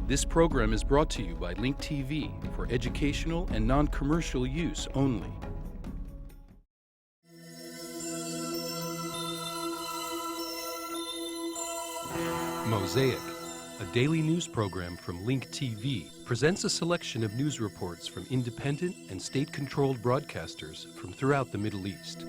This program is brought to you by Link TV for educational and non-commercial use only. Mosaic, a daily news program from Link TV, presents a selection of news reports from independent and state-controlled broadcasters from throughout the Middle East.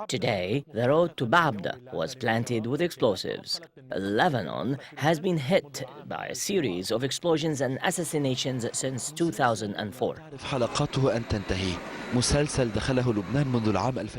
Today, the road to Ba'abda was planted with explosives. Lebanon has been hit by a series of explosions and assassinations since 2004.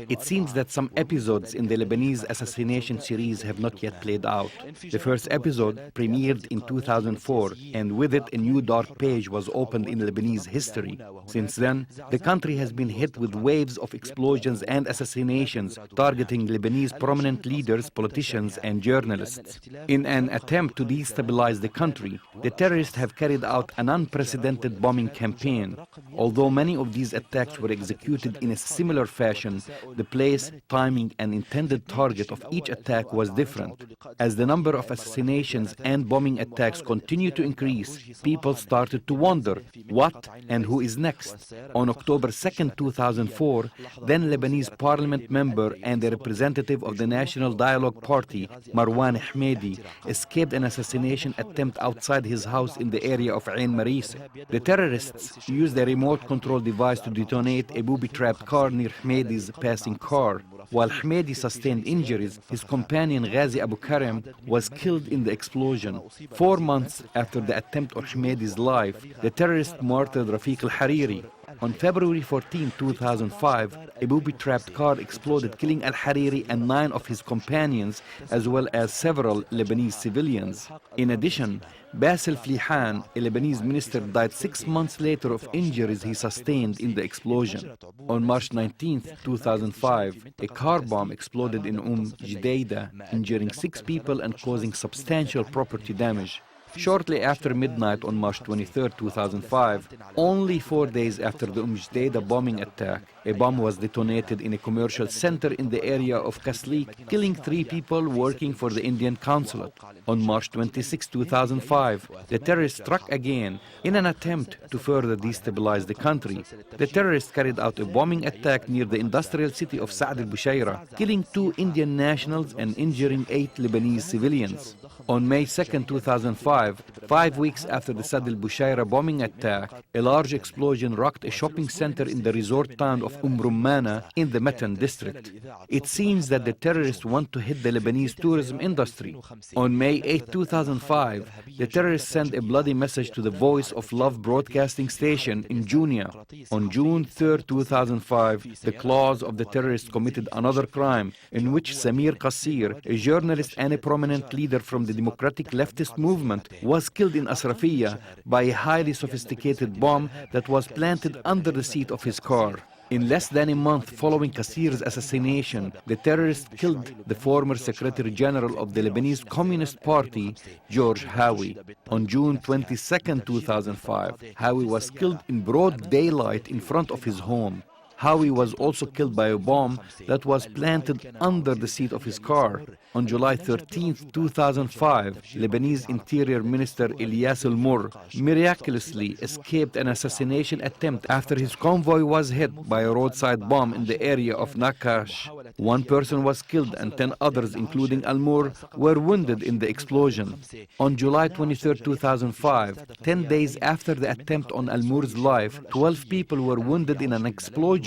It seems that some episodes in the Lebanese assassination series have not yet played out. The first episode premiered in 2004, and with it a new dark page was opened in Lebanese history. Since then, the country has been hit with waves of explosions and assassinations targeting Lebanese prominent leaders, politicians, and journalists. In an attempt to destabilize the country, the terrorists have carried out an unprecedented bombing campaign. Although many of these attacks were executed in a similar fashion, the place, timing, and intended target of each attack was different. As the number of assassinations and bombing attacks continue to increase, people started to wonder what and who is next. On October 2, 2004, then Lebanese parliament member and a representative of the National Dialogue Party, Marwan Ahmadi, escaped an assassination attempt outside his house in the area of Ain Marisa. The terrorists used a remote control device to detonate a booby-trapped car near Ahmadi's passing car. While Ahmadi sustained injuries, his companion Ghazi Abu Karim was killed in the explosion. 4 months after the attempt on Ahmadi's life, the terrorists martyred Rafiq al-Hariri. On February 14, 2005, a booby-trapped car exploded, killing al-Hariri and 9 of his companions, as well as several Lebanese civilians. In addition, Basil Flihan, a Lebanese minister, died 6 months later of injuries he sustained in the explosion. On March 19, 2005, a car bomb exploded in Jdeida, injuring 6 people and causing substantial property damage. Shortly after midnight on March 23, 2005, only 4 days after the Jdeida bombing attack, a bomb was detonated in a commercial center in the area of Kaslik, killing 3 people working for the Indian consulate. On March 26, 2005, the terrorists struck again in an attempt to further destabilize the country. The terrorists carried out a bombing attack near the industrial city of Sa'd al-Bushaira, killing 2 Indian nationals and injuring 8 Lebanese civilians. On May 2, 2005, 5 weeks after the Sa'd al-Bushaira bombing attack, a large explosion rocked a shopping center in the resort town of Rumana in the Matan district. It seems that the terrorists want to hit the Lebanese tourism industry. On May 8, 2005, the terrorists sent a bloody message to the Voice of Love broadcasting station in Junia. On June 3, 2005, the claws of the terrorists committed another crime in which Samir Qasir, a journalist and a prominent leader from the democratic leftist movement, was killed in Asrafiya by a highly sophisticated bomb that was planted under the seat of his car. In less than a month following Qasir's assassination, the terrorists killed the former Secretary General of the Lebanese Communist Party, George Hawi. On June 22, 2005, Hawi was killed in broad daylight in front of his home. Hawi was also killed by a bomb that was planted under the seat of his car. On July 13, 2005, Lebanese Interior Minister Ilyas al-Mur miraculously escaped an assassination attempt after his convoy was hit by a roadside bomb in the area of Nakash. 1 person was killed and 10 others, including al-Mur, were wounded in the explosion. On July 23, 2005, 10 days after the attempt on al-Mur's life, 12 people were wounded in an explosion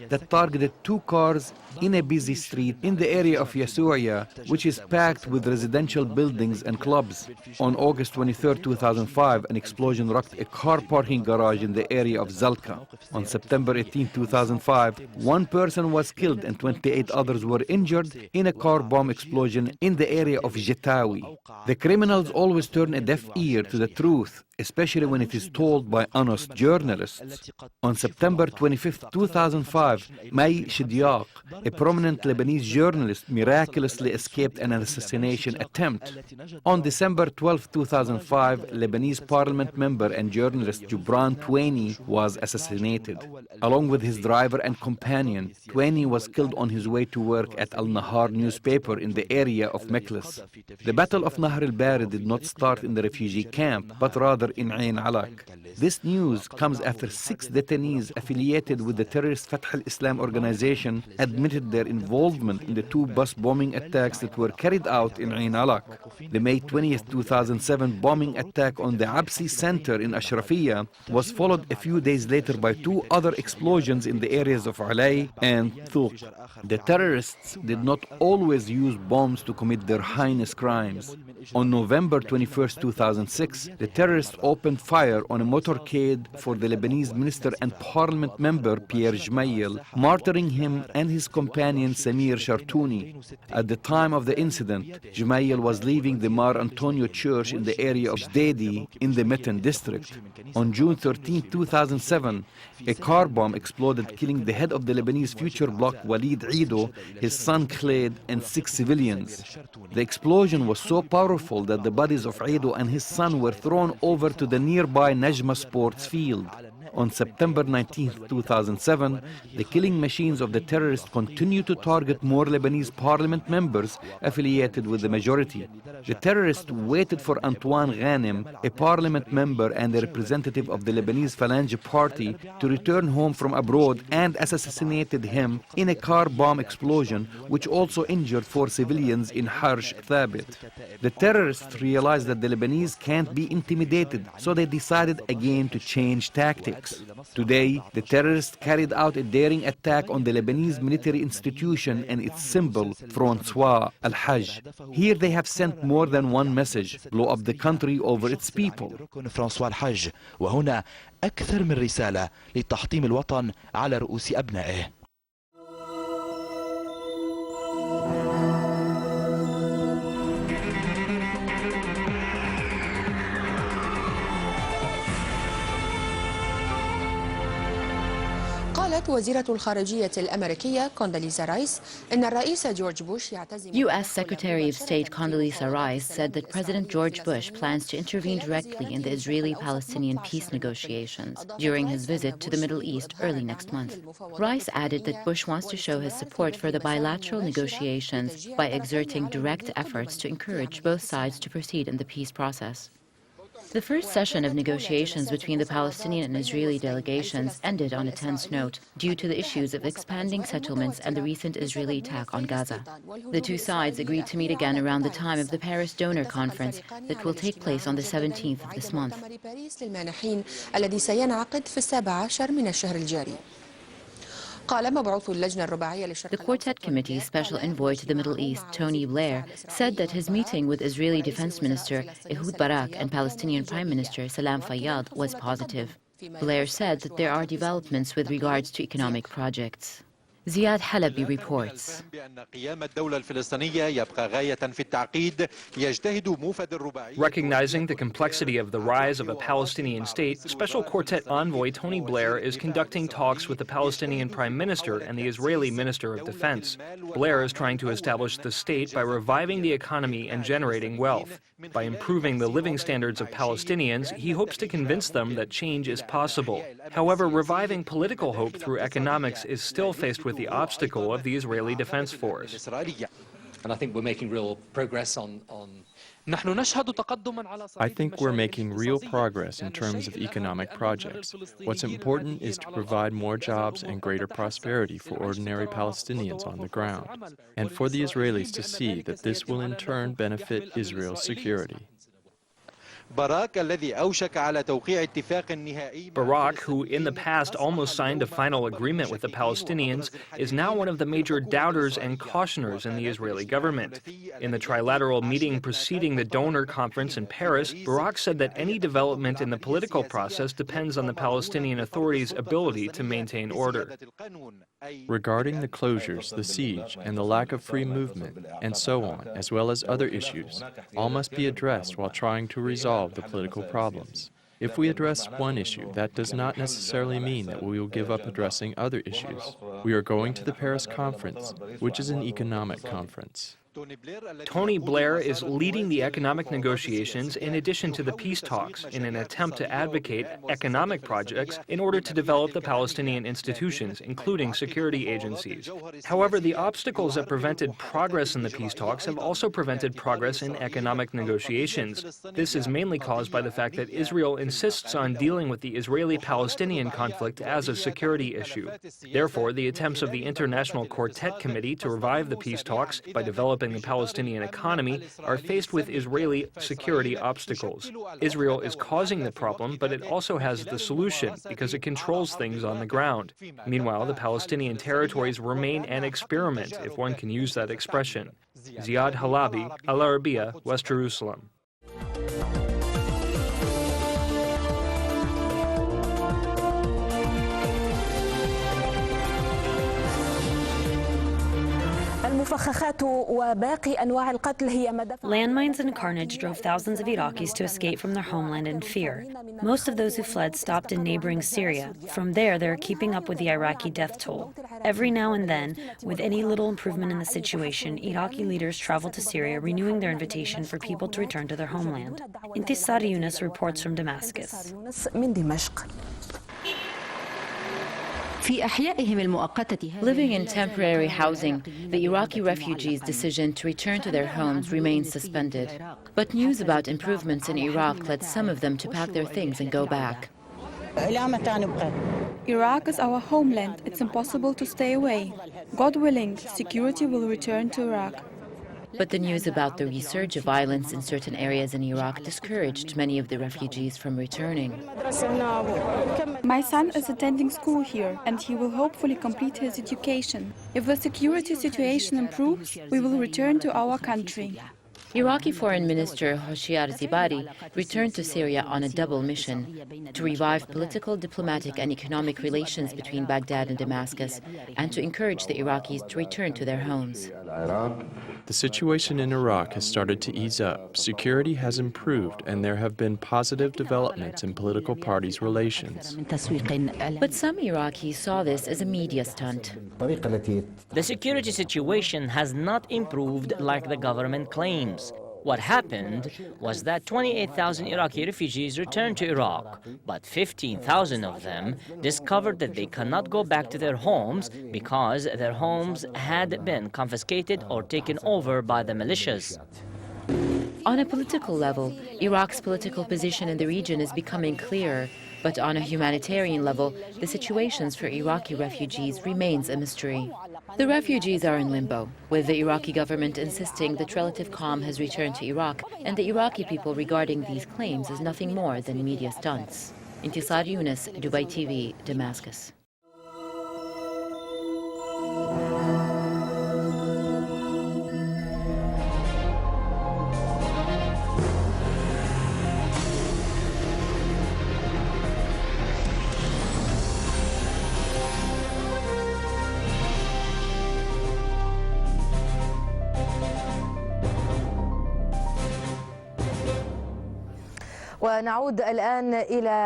that targeted 2 cars in a busy street in the area of Yasuya, which is packed with residential buildings and clubs. On August 23, 2005, an explosion rocked a car parking garage in the area of Zalka. On September 18, 2005, 1 person was killed and 28 others were injured in a car bomb explosion in the area of Jetawi. The criminals always turn a deaf ear to the truth, especially when it is told by honest journalists. On September 25, 2005, May Shidyaq, a prominent Lebanese journalist, miraculously escaped an assassination attempt. On December 12, 2005, Lebanese parliament member and journalist Gibran Twaini was assassinated. Along with his driver and companion, Twaini was killed on his way to work at Al Nahar newspaper in the area of Meklis. The Battle of Nahr al-Bari did not start in the refugee camp, but rather in Ain Alaq. This news comes after 6 detainees affiliated with the terrorist Fatah al-Islam organization admitted their involvement in the 2 bus bombing attacks that were carried out in Ain Alaq. The May 20, 2007 bombing attack on the Absi Center in Ashrafiya was followed a few days later by 2 other explosions in the areas of Alay and Thuq. The terrorists did not always use bombs to commit their heinous crimes. On November 21, 2006, the terrorists opened fire on a motorcade for the Lebanese minister and parliament member Pierre Jamal, martyring him and his companion Samir Shartouni. At the time of the incident, Jamal was leaving the Mar Antonio Church in the area of Jdedi in the Meten district. On June 13, 2007, a car bomb exploded, killing the head of the Lebanese future bloc Walid Eido, his son Khaled, and 6 civilians. The explosion was so powerful that the bodies of Eido and his son were thrown over to the nearby Najma sports field. On September 19, 2007, the killing machines of the terrorists continue to target more Lebanese parliament members affiliated with the majority. The terrorists waited for Antoine Ghanem, a parliament member and a representative of the Lebanese Phalange Party, to return home from abroad and assassinated him in a car bomb explosion, which also injured 4 civilians in Harsh Thabit. The terrorists realized that the Lebanese can't be intimidated, so they decided again to change tactics. Today, the terrorists carried out a daring attack on the Lebanese military institution and its symbol, Francois Al-Hajj. Here they have sent more than one message: blow up the country over its people. فرانسوا الحج وهنا أكثر من رسالة لتحطيم الوطن على رؤوس أبنائه. قالت وزيرة الخارجية الأمريكية كونداليزا رايس إن الرئيس جورج بوش يعتزم. U.S. Secretary of State Condoleezza Rice said that President George Bush plans to intervene directly in the Israeli-Palestinian peace negotiations during his visit to the Middle East early next month. Rice added that Bush wants to show his support for the bilateral negotiations by exerting direct efforts to encourage both sides to proceed in the peace process. The first session of negotiations between the Palestinian and Israeli delegations ended on a tense note due to the issues of expanding settlements and the recent Israeli attack on Gaza. The 2 sides agreed to meet again around the time of the Paris Donor Conference that will take place on the 17th of this month. The Quartet Committee's special envoy to the Middle East, Tony Blair, said that his meeting with Israeli Defense Minister Ehud Barak and Palestinian Prime Minister Salam Fayyad was positive. Blair said that there are developments with regards to economic projects. Ziad Halabi reports. Recognizing the complexity of the rise of a Palestinian state, Special Quartet Envoy Tony Blair is conducting talks with the Palestinian Prime Minister and the Israeli Minister of Defense. Blair is trying to establish the state by reviving the economy and generating wealth. By improving the living standards of Palestinians, he hopes to convince them that change is possible. However, reviving political hope through economics is still faced with the obstacle of the Israeli Defense Force. And I think we're making real progress I think we're making real progress in terms of economic projects. What's important is to provide more jobs and greater prosperity for ordinary Palestinians on the ground, and for the Israelis to see that this will in turn benefit Israel's security. Barak, who in the past almost signed a final agreement with the Palestinians, is now one of the major doubters and cautioners in the Israeli government. In the trilateral meeting preceding the donor conference in Paris, Barak said that any development in the political process depends on the Palestinian Authority's ability to maintain order. Regarding the closures, the siege, and the lack of free movement, and so on, as well as other issues, all must be addressed while trying to resolve the political problems. If we address one issue, that does not necessarily mean that we will give up addressing other issues. We are going to the Paris conference, which is an economic conference. Tony Blair is leading the economic negotiations in addition to the peace talks in an attempt to advocate economic projects in order to develop the Palestinian institutions, including security agencies. However, the obstacles that prevented progress in the peace talks have also prevented progress in economic negotiations. This is mainly caused by the fact that Israel insists on dealing with the Israeli-Palestinian conflict as a security issue. Therefore, the attempts of the International Quartet Committee to revive the peace talks by developing the Palestinian economy are faced with Israeli security obstacles. Israel is causing the problem, but it also has the solution because it controls things on the ground. Meanwhile, the Palestinian territories remain an experiment, if one can use that expression. Ziad Halabi, Al Arabiya, West Jerusalem. Landmines and carnage drove thousands of Iraqis to escape from their homeland in fear. Most of those who fled stopped in neighboring Syria. From there, they are keeping up with the Iraqi death toll. Every now and then, with any little improvement in the situation, Iraqi leaders travel to Syria, renewing their invitation for people to return to their homeland. Intisar Yunus reports from Damascus. Living in temporary housing, the Iraqi refugees' decision to return to their homes remains suspended. But news about improvements in Iraq led some of them to pack their things and go back. Iraq is our homeland. It's impossible to stay away. God willing, security will return to Iraq. But the news about the resurge of violence in certain areas in Iraq discouraged many of the refugees from returning. My son is attending school here, and he will hopefully complete his education. If the security situation improves, we will return to our country. Iraqi Foreign Minister Hoshyar Zebari returned to Syria on a double mission: to revive political, diplomatic and economic relations between Baghdad and Damascus, and to encourage the Iraqis to return to their homes. The situation in Iraq has started to ease up. Security has improved, and there have been positive developments in political parties' relations. But some Iraqis saw this as a media stunt. The security situation has not improved like the government claims. What happened was that 28,000 Iraqi refugees returned to Iraq, but 15,000 of them discovered that they cannot go back to their homes because their homes had been confiscated or taken over by the militias. On a political level, Iraq's political position in the region is becoming clearer, but on a humanitarian level, the situations for Iraqi refugees remains a mystery. The refugees are in limbo, with the Iraqi government insisting that relative calm has returned to Iraq, and the Iraqi people regarding these claims as nothing more than media stunts. Intisar Yunus, Dubai TV, Damascus. ونعود الآن إلى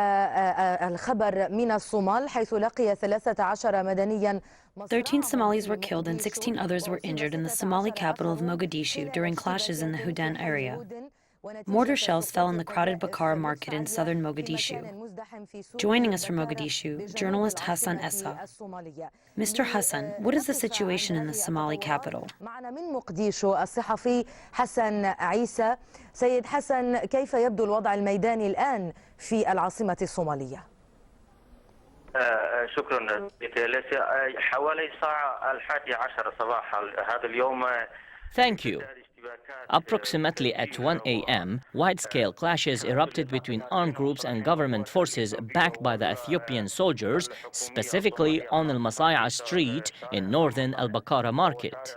الخبر من الصومال حيث لقي 13 مدنيا 13 Somalis were killed and 16 others were injured in the Somali capital of Mogadishu during clashes in the Hudan area. Mortar shells fell in the crowded Bakara market in southern Mogadishu. Joining us from Mogadishu, journalist Hassan Essa. Mr. Hassan, what is the situation in the Somali capital? معنا من مقديشو الصحفي حسن عيسى. سيد حسن، كيف يبدو الوضع الميداني الآن في العاصمة الصومالية؟ شكرا. حوالي الساعة 11 صباحا هذا اليوم. Thank you. Approximately at 1 a.m., wide-scale clashes erupted between armed groups and government forces backed by the Ethiopian soldiers, specifically on Al Masaya Street in northern Al Bakara market.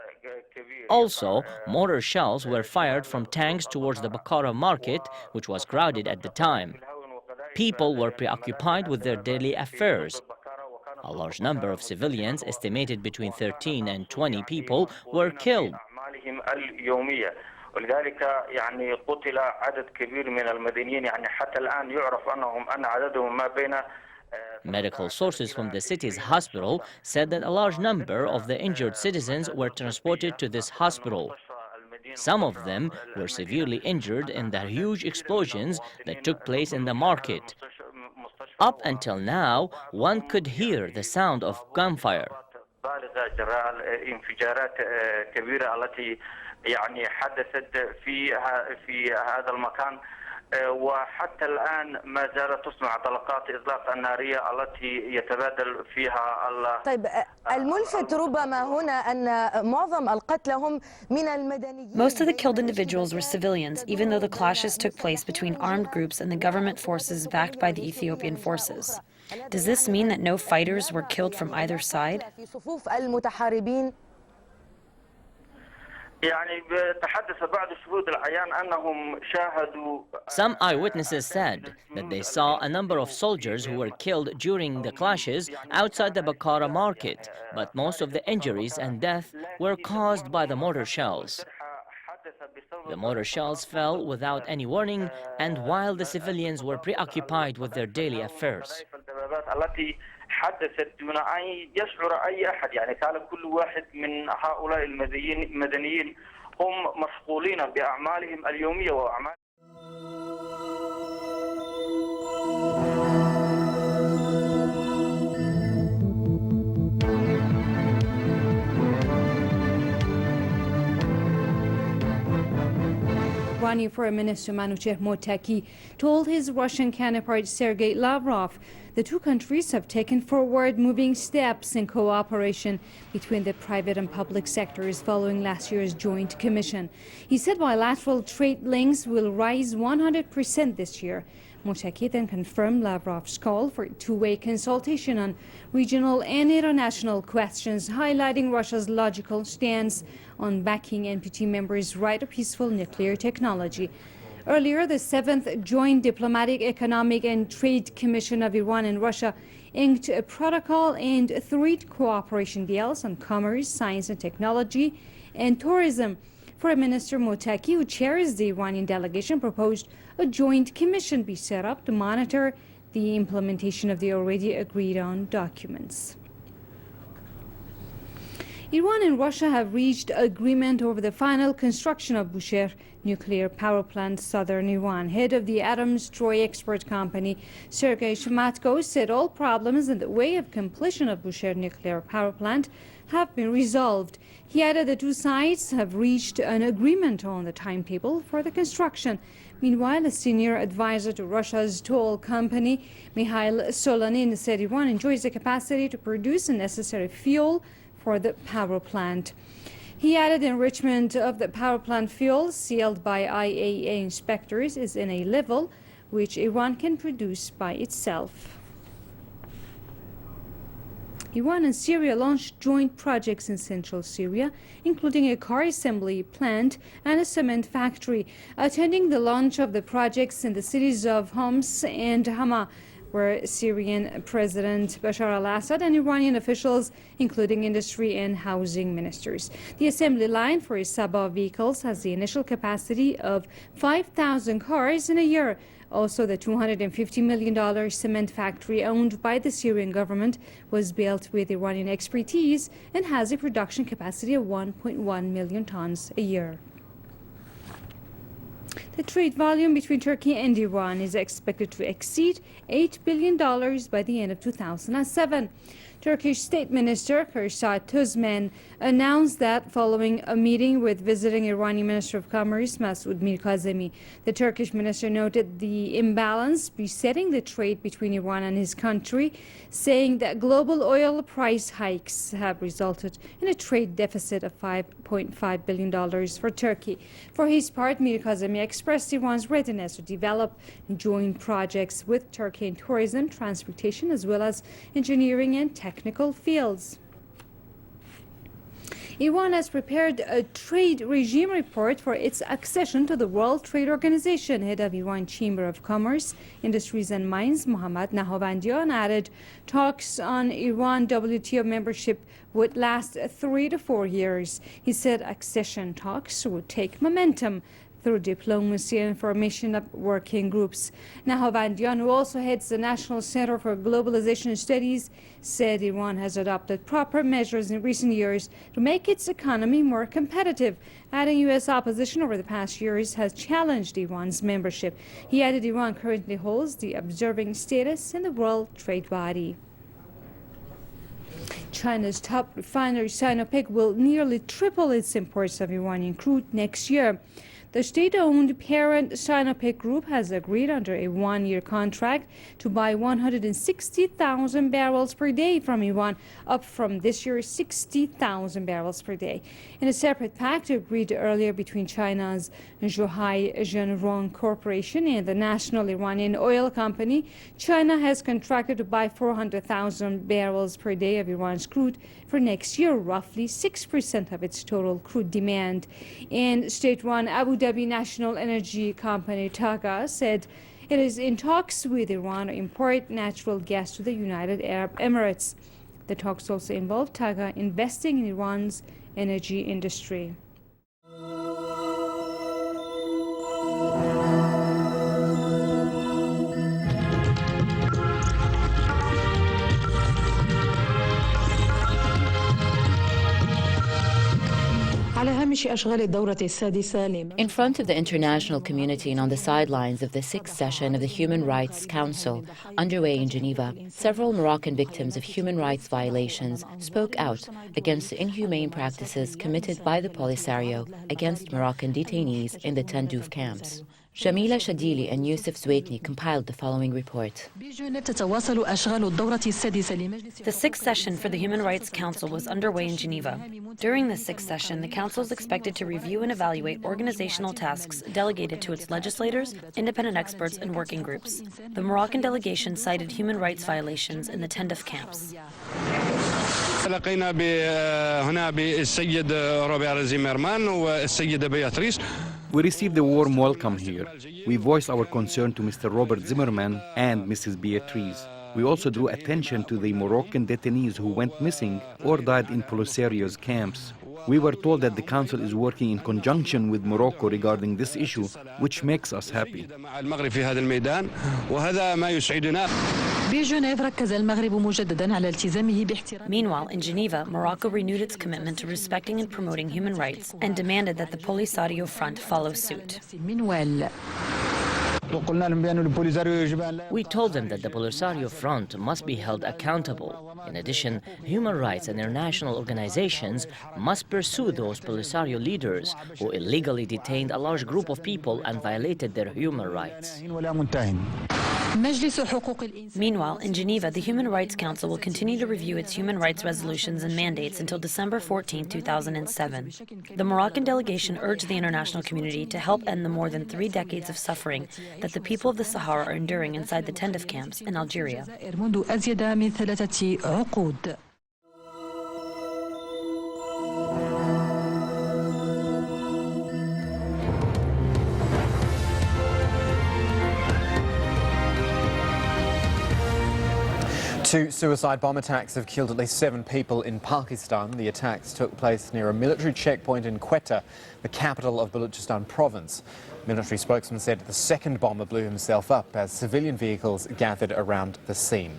Also, mortar shells were fired from tanks towards the Bakara market, which was crowded at the time. People were preoccupied with their daily affairs. A large number of civilians, estimated between 13 and 20 people, were killed. ولذلك يعني قتل عدد كبير من المدنيين يعني حتى الآن يعرف أن عددهم ما بين Medical sources from the city's hospital said that a large number of the injured citizens were transported to this hospital. Some of them were severely injured in the huge explosions that took place in the market. Up until now, one could hear the sound of gunfire. يعني حدثت في هذا المكان وحتى الآن ما زالت تسمع طلقات إطلاق النارية التي يتبادل فيها طيب الملفت ربما هنا أن معظم القتلى هم من المدنيين. Most of the killed individuals were civilians, even though the clashes took place between armed groups and the government forces backed by the Ethiopian forces. Does this mean that no fighters were killed from either side? في صفوف المتحاربين. Some eyewitnesses said that they saw a number of soldiers who were killed during the clashes outside the Bakara market, but most of the injuries and death were caused by the mortar shells. The mortar shells fell without any warning, and while the civilians were preoccupied with their daily affairs. حدثت دون أن يشعر أي أحد يعني كان كل واحد من هؤلاء المدنيين هم مشغولين بأعمالهم اليومية وأعمال Iranian Foreign Minister Moshe Moteki told his Russian counterpart Sergei Lavrov the two countries have taken forward-moving steps in cooperation between the private and public sectors following last year's joint commission. He said bilateral trade links will rise 100% this year. Moteki then confirmed Lavrov's call for two-way consultation on regional and international questions, highlighting Russia's logical stance on backing NPT members' right of peaceful nuclear technology. Earlier, the 7th Joint Diplomatic, Economic and Trade Commission of Iran and Russia inked a protocol and 3 cooperation deals on commerce, science and technology, and tourism. Foreign Minister Moteki, who chairs the Iranian delegation, proposed a joint commission be set up to monitor the implementation of the already agreed-on documents. Iran and Russia have reached agreement over the final construction of Bushehr nuclear power plant, southern Iran. Head of the Atoms Troy expert company, Sergei Shmatko, said all problems in the way of completion of Bushehr nuclear power plant have been resolved. He added the two sides have reached an agreement on the timetable for the construction. Meanwhile, a senior advisor to Russia's toll company, Mikhail Solonin, said Iran enjoys the capacity to produce the necessary fuel for the power plant. He added enrichment of the power plant fuel sealed by IAEA inspectors is in a level which Iran can produce by itself. Iran and Syria launched joint projects in central Syria, including a car assembly plant and a cement factory. Attending the launch of the projects in the cities of Homs and Hama were Syrian President Bashar al-Assad and Iranian officials, including industry and housing ministers. The assembly line for Sabah vehicles has the initial capacity of 5,000 cars in a year. Also, the $250 million cement factory owned by the Syrian government was built with Iranian expertise and has a production capacity of 1.1 million tons a year. The trade volume between Turkey and Iran is expected to exceed $8 billion by the end of 2007. Turkish State Minister Kürşat Tuzmen announced that following a meeting with visiting Iranian Minister of Commerce Masoud Mirkazemi. The Turkish minister noted the imbalance besetting the trade between Iran and his country, saying that global oil price hikes have resulted in a trade deficit of $5.5 billion for Turkey. For his part, Mirkazemi expressed Iran's readiness to develop joint projects with Turkey in tourism, transportation, as well as engineering and technical fields. Iran has prepared a trade regime report for its accession to the World Trade Organization. Head of Iran Chamber of Commerce, Industries and Mines, Mohammad Nahavandian, added talks on Iran WTO membership would last 3 to 4 years. He said accession talks would take momentum through diplomacy and formation of working groups. Nahavandian, who also heads the National Center for Globalization Studies, said Iran has adopted proper measures in recent years to make its economy more competitive, adding U.S. opposition over the past years has challenged Iran's membership. He added Iran currently holds the observing status in the World Trade Body. China's top refinery Sinopec will nearly triple its imports of Iranian crude next year. The state-owned parent Sinopec Group has agreed under a one-year contract to buy 160,000 barrels per day from Iran, up from this year's 60,000 barrels per day. In a separate pact agreed earlier between China's Zhuhai Zhenrong Corporation and the National Iranian Oil Company, China has contracted to buy 400,000 barrels per day of Iran's crude for next year, roughly 6% of its total crude demand. And state-run Abu Dhabi National Energy Company TAGA said it is in talks with Iran to import natural gas to the United Arab Emirates. The talks also involve TAGA investing in Iran's energy industry. In front of the international community and on the sidelines of the 6th session of the Human Rights Council, underway in Geneva, several Moroccan victims of human rights violations spoke out against the inhumane practices committed by the Polisario against Moroccan detainees in the Tindouf camps. Shamila Shadili and Yusuf Zweitni compiled the following report. The 6th session for the Human Rights Council was underway in Geneva. During this 6th session, the Council is expected to review and evaluate organizational tasks delegated to its legislators, independent experts, and working groups. The Moroccan delegation cited human rights violations in the Tindouf camps. التقينا هنا بالسيد روبير زيمرمان والسيدة بياتريس. We received a warm welcome here. We voiced our concern to Mr. Robert Zimmerman and Mrs. Beatrice. We also drew attention to the Moroccan detainees who went missing or died in Polisario's camps. We were told that the Council is working in conjunction with Morocco regarding this issue, which makes us happy. Meanwhile, in Geneva, Morocco renewed its commitment to respecting and promoting human rights and demanded that the Polisario Front follow suit. We told them that the Polisario Front must be held accountable. In addition, human rights and international organizations must pursue those Polisario leaders who illegally detained a large group of people and violated their human rights. Meanwhile, in Geneva, the Human Rights Council will continue to review its human rights resolutions and mandates until December 14, 2007. The Moroccan delegation urged the international community to help end the more than 3 decades of suffering that the people of the Sahara are enduring inside the Tindouf camps in Algeria. Two suicide bomb attacks have killed at least 7 people in Pakistan. The attacks took place near a military checkpoint in Quetta, the capital of Balochistan province. Military spokesman said the second bomber blew himself up as civilian vehicles gathered around the scene.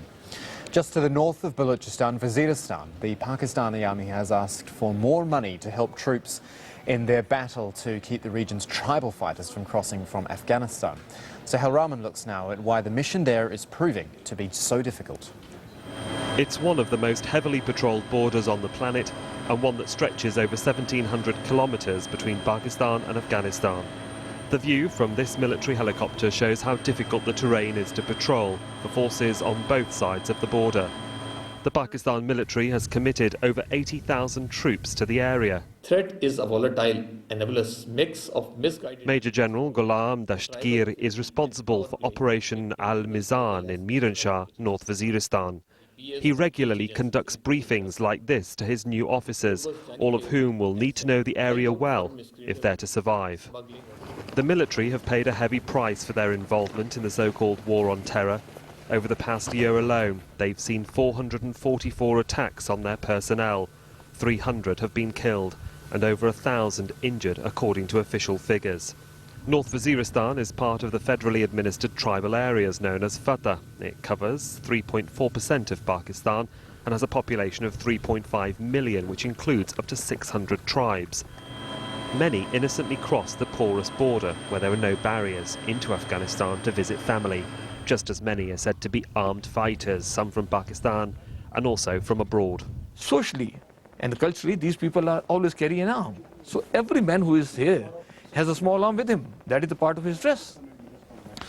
Just to the north of Balochistan, Waziristan, the Pakistani army has asked for more money to help troops in their battle to keep the region's tribal fighters from crossing from Afghanistan. Sahel Rahman looks now at why the mission there is proving to be so difficult. It's one of the most heavily patrolled borders on the planet and one that stretches over 1,700 kilometres between Pakistan and Afghanistan. The view from this military helicopter shows how difficult the terrain is to patrol for forces on both sides of the border. The Pakistan military has committed over 80,000 troops to the area. Threat is a volatile and nebulous mix of misguided... Major General Ghulam Dashtgir is responsible for Operation Al-Mizan in Miran Shah, North Waziristan. He regularly conducts briefings like this to his new officers, all of whom will need to know the area well if they're to survive. The military have paid a heavy price for their involvement in the so-called war on terror. Over the past year alone, they've seen 444 attacks on their personnel. 300 have been killed and over 1,000 injured, according to official figures. North Waziristan is part of the federally administered tribal areas known as Fatah. It covers 3.4% of Pakistan and has a population of 3.5 million, which includes up to 600 tribes. Many innocently cross the porous border, where there are no barriers, into Afghanistan to visit family. Just as many are said to be armed fighters, some from Pakistan and also from abroad. Socially and culturally, these people are always carrying an arm. So every man who is here has a small arm with him. That is a part of his dress.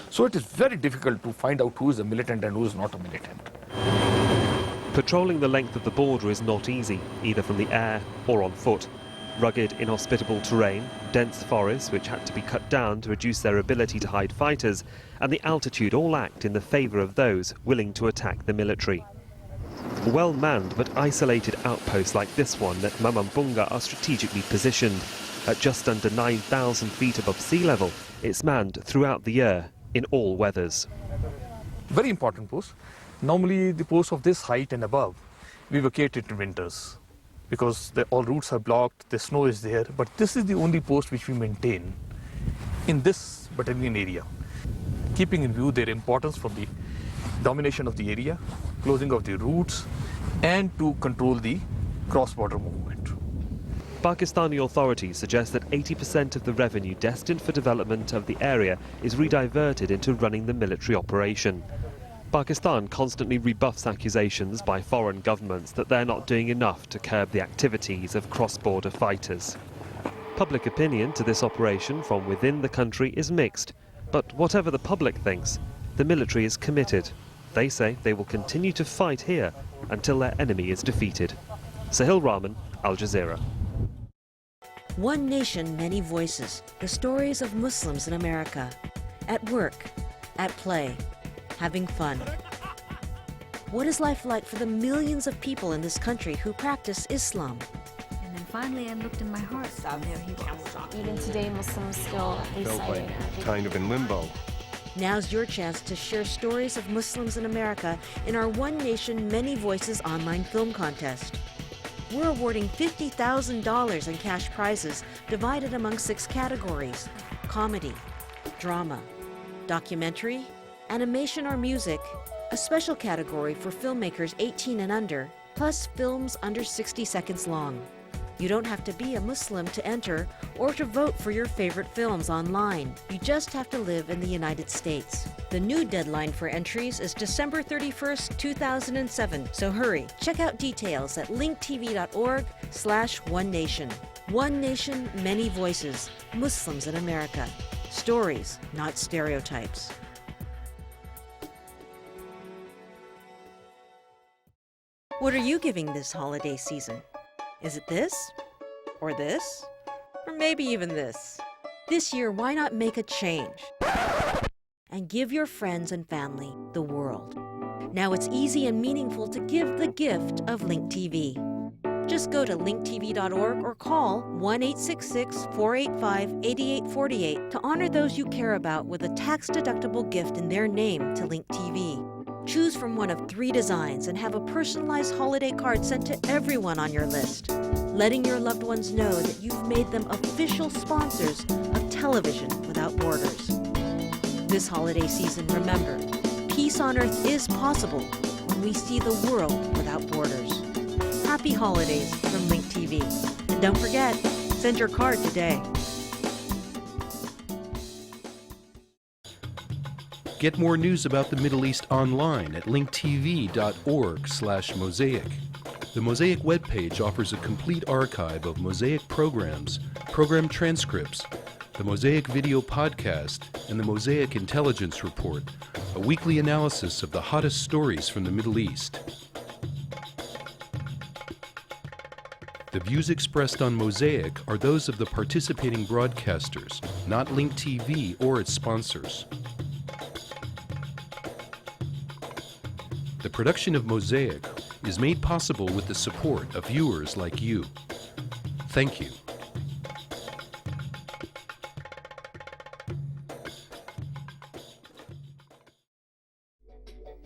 So it is very difficult to find out who is a militant and who is not a militant. Patrolling the length of the border is not easy, either from the air or on foot. Rugged, inhospitable terrain, dense forests which had to be cut down to reduce their ability to hide fighters, and the altitude all act in the favour of those willing to attack the military. Well-manned but isolated outposts like this one at Mamambunga are strategically positioned. At just under 9,000 feet above sea level, it's manned throughout the year, in all weathers. Very important post. Normally the posts of this height and above, we vacate it in winters because all routes are blocked, the snow is there, but this is the only post which we maintain in this battalion area, keeping in view their importance for the domination of the area, closing of the routes, and to control the cross-border movement. Pakistani authorities suggest that 80% of the revenue destined for development of the area is rediverted into running the military operation. Pakistan constantly rebuffs accusations by foreign governments that they're not doing enough to curb the activities of cross-border fighters. Public opinion to this operation from within the country is mixed, but whatever the public thinks, the military is committed. They say they will continue to fight here until their enemy is defeated. Sahil Rahman, Al Jazeera. One nation, many voices. The stories of Muslims in America. At work, at play, having fun. What is life like for the millions of people in this country who practice Islam? And then finally I looked in my heart, and there he was. Even today, Muslims still reciting. Kind of in limbo. Now's your chance to share stories of Muslims in America in our One Nation, Many Voices online film contest. We're awarding $50,000 in cash prizes divided among 6 categories: comedy, drama, documentary, animation or music, a special category for filmmakers 18 and under, plus films under 60 seconds long. You don't have to be a Muslim to enter or to vote for your favorite films online. You just have to live in the United States. The new deadline for entries is December 31st, 2007, so hurry. Check out details at linktv.org/OneNation. One Nation, Many Voices. Muslims in America. Stories, not stereotypes. What are you giving this holiday season? Is it this? Or this? Or maybe even this? This year, why not make a change? And give your friends and family the world. Now it's easy and meaningful to give the gift of Link TV. Just go to linktv.org or call 1-866-485-8848 to honor those you care about with a tax-deductible gift in their name to Link TV. Choose from one of 3 designs and have a personalized holiday card sent to everyone on your list, letting your loved ones know that you've made them official sponsors of Television Without Borders. This holiday season, remember, peace on earth is possible when we see the world without borders. Happy holidays from Link TV. And don't forget, send your card today. Get more news about the Middle East online at linktv.org/Mosaic. The Mosaic webpage offers a complete archive of Mosaic programs, program transcripts, the Mosaic video podcast, and the Mosaic Intelligence Report, a weekly analysis of the hottest stories from the Middle East. The views expressed on Mosaic are those of the participating broadcasters, not Link TV or its sponsors. The production of Mosaic is made possible with the support of viewers like you. Thank you.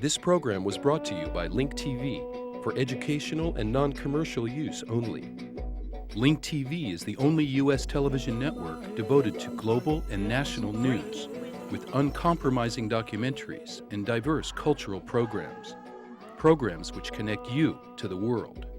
This program was brought to you by Link TV for educational and non-commercial use only. Link TV is the only U.S. television network devoted to global and national news, with uncompromising documentaries and diverse cultural programs. Programs which connect you to the world.